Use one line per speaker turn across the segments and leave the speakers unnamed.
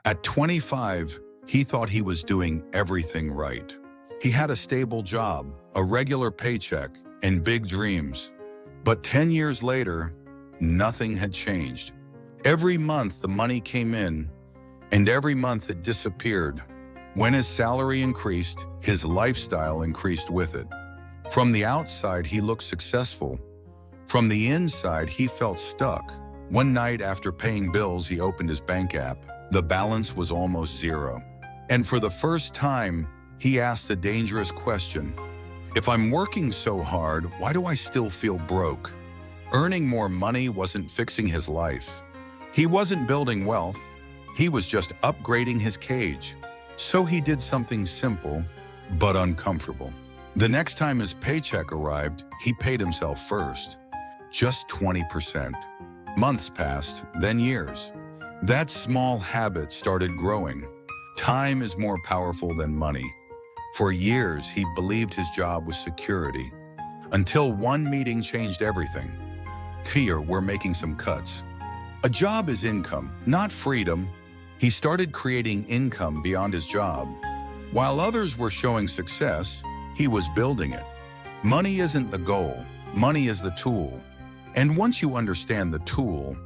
At 25, he thought he was doing everything right. He had a stable job, a regular paycheck, and big dreams. But 10 years later, nothing had changed. Every month the money came in, and every month it disappeared. When his salary increased, his lifestyle increased with it. From the outside, he looked successful. From the inside, he felt stuck. One night after paying bills, he opened his bank app. The balance was almost zero. And for the first time, he asked a dangerous question. If I'm working so hard, why do I still feel broke? Earning more money wasn't fixing his life. He wasn't building wealth. He was just upgrading his cage. So he did something simple, but uncomfortable. The next time his paycheck arrived, he paid himself first. Just 20%. Months passed, then years. That small habit started growing. Time is more powerful than money. For years, he believed his job was security. Until one meeting changed everything. Here, we're making some cuts. A job is income, not freedom. He started creating income beyond his job. While others were showing success, he was building it. Money isn't the goal. Money is the tool. And once you understand the tool,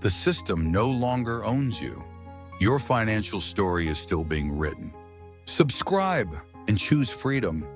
the system no longer owns you. Your financial story is still being written. Subscribe and choose freedom.